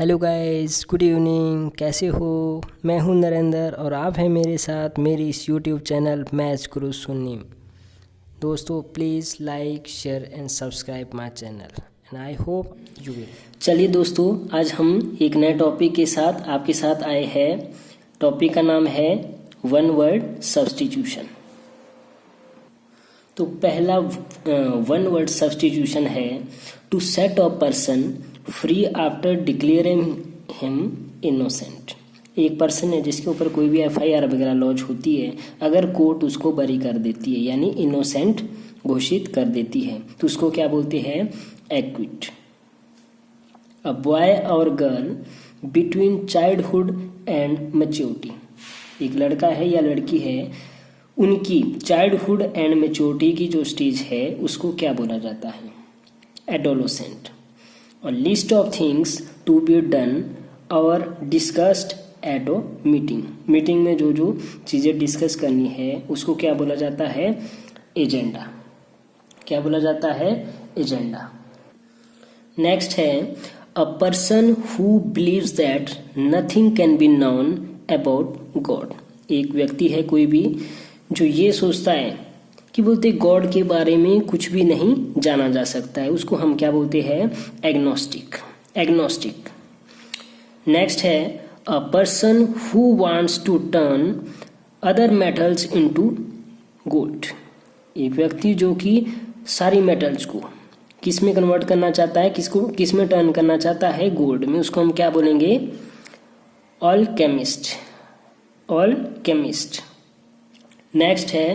Hello guys, good evening. कैसे हो? मैं हूं नरेंद्र और आप हैं मेरे साथ मेरी इस यूट्यूब चैनल मैथ्स गुरु सुन्नी। दोस्तों please like share and subscribe my channel and I hope you will. चलिए दोस्तों, आज हम एक नए टॉपिक के साथ आपके साथ आए हैं। टॉपिक का नाम है वन वर्ड सब्स्टिट्यूशन। तो पहला वन वर्ड सब्स्टिट्यूशन है to set a person free after declaring him innocent. एक पर्सन है जिसके ऊपर कोई भी एफआईआर वगैरह लॉन्च होती है, अगर कोर्ट उसको बरी कर देती है यानी इनोसेंट घोषित कर देती है तो उसको क्या बोलते हैं? एक्विट। अ बॉय और girl between childhood and maturity. एक लड़का है या लड़की है, उनकी चाइल्डहुड एंड मैच्योरिटी की जो स्टेज है उसको क्या बोला जाता है? एडोलोसेंट। और list of things to be done और discussed at a meeting. Meeting में जो जो चीज़ें डिस्कस करनी है उसको क्या बोला जाता है? एजेंडा। क्या बोला जाता है? एजेंडा। नेक्स्ट है a person who believes that nothing can be known about God. एक व्यक्ति है कोई भी जो ये सोचता है कि बोलते गॉड के बारे में कुछ भी नहीं जाना जा सकता है, उसको हम क्या बोलते हैं? एग्नोस्टिक। एग्नोस्टिक। नेक्स्ट है a person who wants to turn other metals into gold. एक व्यक्ति जो कि सारी मेटल्स को किस में कन्वर्ट करना चाहता है, किस में टर्न करना चाहता है? गोल्ड में। उसको हम क्या बोलेंगे? Alchemist. Alchemist. Next है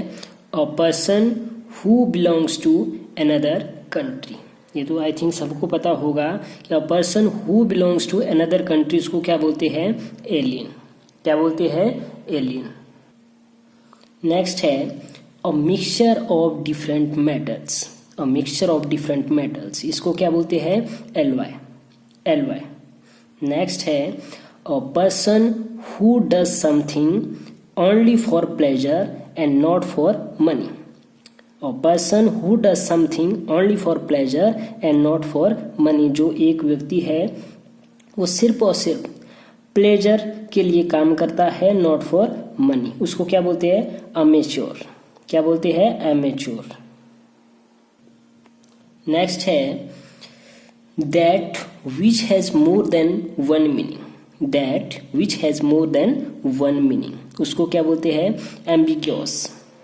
a person who belongs to another country. ये तो आई थिंक सबको पता होगा कि a person who belongs to another country उसको क्या बोलते हैं? एलियन। क्या बोलते हैं? एलियन। नेक्स्ट है a mixture of different metals. A mixture of different metals, इसको क्या बोलते हैं? एलॉय। एलॉय। नेक्स्ट है a person who does something only for pleasure and not for money. A person who does something only for pleasure and not for money। जो एक व्यक्ति है वो सिर्फ और सिर्फ प्लेजर के लिए काम करता है, नॉट फॉर मनी, उसको क्या बोलते हैं? अमेच्योर। क्या बोलते हैं? अमेच्योर। नेक्स्ट है that which has more than one meaning. That which has more than one meaning, उसको क्या बोलते हैं? एम्बिग्यूअस।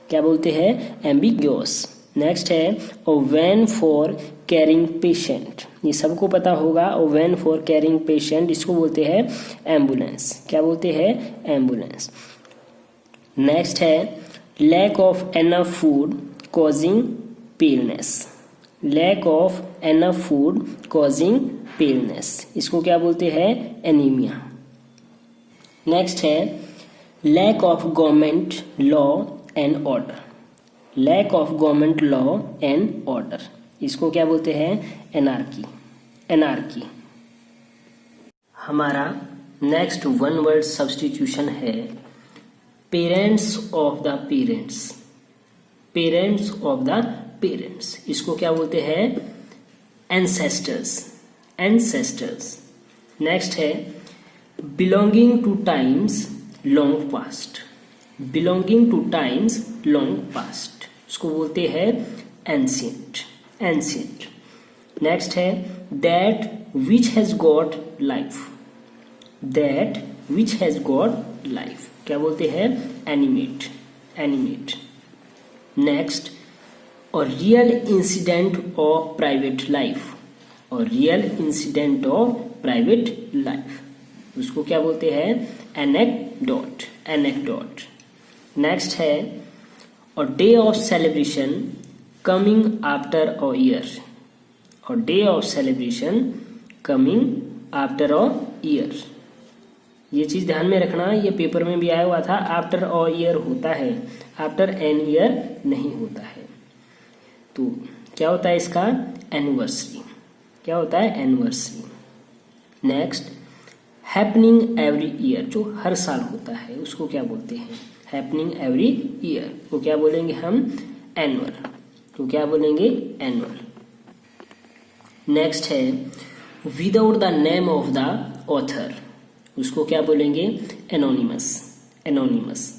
क्या बोलते हैं? एम्बिग्यूअस। नेक्स्ट है a van for carrying patient. ये सबको पता होगा, a van for carrying patient, इसको बोलते हैं एम्बुलेंस। क्या बोलते हैं? एम्बुलेंस। नेक्स्ट है lack of enough food causing paleness. Lack of enough food causing paleness, इसको क्या बोलते हैं? एनीमिया। नेक्स्ट है lack of government law and order. Lack of government law and order, इसको क्या बोलते हैं? एनार्की। एनार्की। हमारा नेक्स्ट वन वर्ड सब्स्टिट्यूशन है parents of the parents. Parents of the parents, इसको क्या बोलते हैं? एंसेस्टर्स। एंसेस्टर्स। नेक्स्ट है belonging to times long past. Belonging to times long past, उसको बोलते हैं एंशिएंट। एंशिएंट। नेक्स्ट है that which has got life. That which has got life, क्या बोलते हैं? एनिमेट। एनिमेट। नेक्स्ट और real incident of private life. और real incident of private life, उसको क्या बोलते हैं? एनेक्डोट। एनेक्डोट। नेक्स्ट है a day of celebration coming after a year. A day of celebration coming after a year, ये चीज ध्यान में रखना, ये पेपर में भी आया हुआ था। आफ्टर अ ईयर होता है, आफ्टर एन ईयर नहीं होता है। तो क्या होता है इसका? एनिवर्सरी। क्या होता है? Anniversary. Next happening every year, जो हर साल होता है उसको क्या बोलते हैं? हैपनिंग एवरी ईयर को क्या बोलेंगे हम? एनुअल। तो क्या बोलेंगे? एनुअल। नेक्स्ट है without the name of the author, उसको क्या बोलेंगे? Anonymous, anonymous.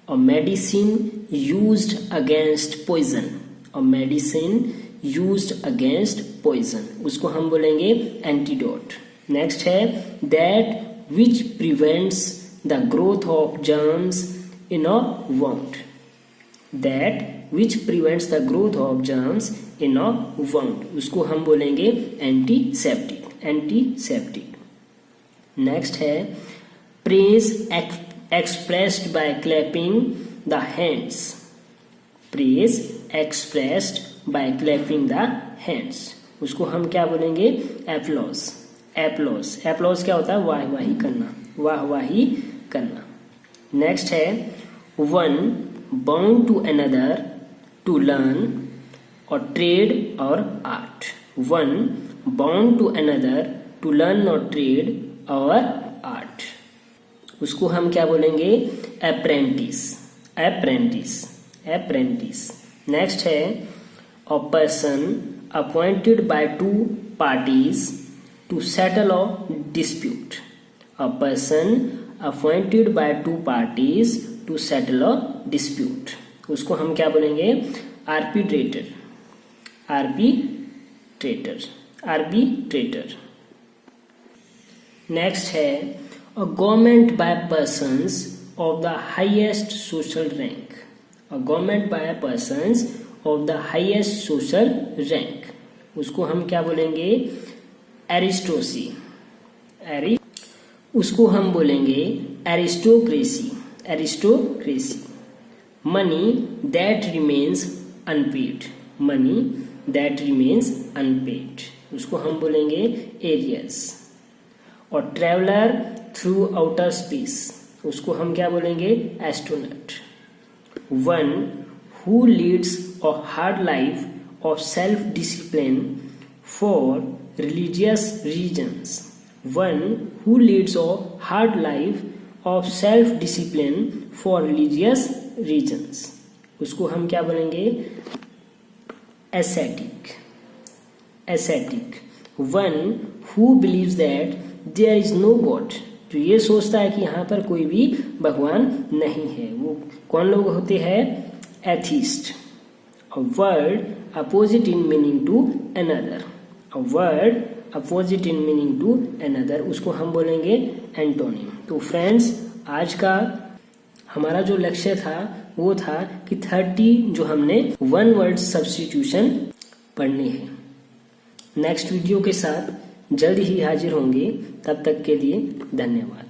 और मेडिसिन यूज्ड अगेंस्ट पॉइजन, और मेडिसिन यूज्ड अगेंस्ट पॉइजन, उसको हम बोलेंगे एंटीडोट। नेक्स्ट है that which prevents the growth of germs in a wound, that which prevents the growth of germs in a wound, उसको हम बोलेंगे antiseptic, antiseptic. Next है praise expressed by clapping the hands, praise expressed by clapping the hands, उसको हम क्या बोलेंगे? Applause, applause. Applause क्या होता है? वाहवाही करना, वाहवाही करना। नेक्स्ट है one bound to another to learn or trade or art, one bound to another to learn or trade or art, उसको हम क्या बोलेंगे? Apprentice, apprentice, apprentice. नेक्स्ट है a person appointed by two parties to settle a dispute, a person appointed by two parties to settle a dispute, उसको हम क्या बोलेंगे? Arbitrator, arbitrator, arbitrator. Next है a government by persons of the highest social rank, a government by persons of the highest social rank, उसको हम क्या बोलेंगे? Aristocracy, उसको हम बोलेंगे aristocracy, aristocracy. Money that remains unpaid, money that remains unpaid, उसको हम बोलेंगे एरियस। और ट्रेवलर थ्रू आउटर स्पेस, उसको हम क्या बोलेंगे? Astronaut. One who leads a hard life of self discipline for religious reasons, one who leads a hard life of self discipline for religious reasons, उसको हम क्या बोलेंगे? ascetic, ascetic। one who believes that there is no God, जो ये सोचता है कि यहाँ पर कोई भी भगवान नहीं है, वो कौन लोग होते हैं? Atheist. a word opposite in meaning to another, a word opposite in meaning to another, उसको हम बोलेंगे एंटोनिम। तो फ्रेंड्स आज का हमारा जो लक्ष्य था वो था कि 30 जो हमने वन वर्ड सब्स्टिट्यूशन पढ़ने हैं। नेक्स्ट वीडियो के साथ जल्द ही हाजिर होंगे, तब तक के लिए धन्यवाद।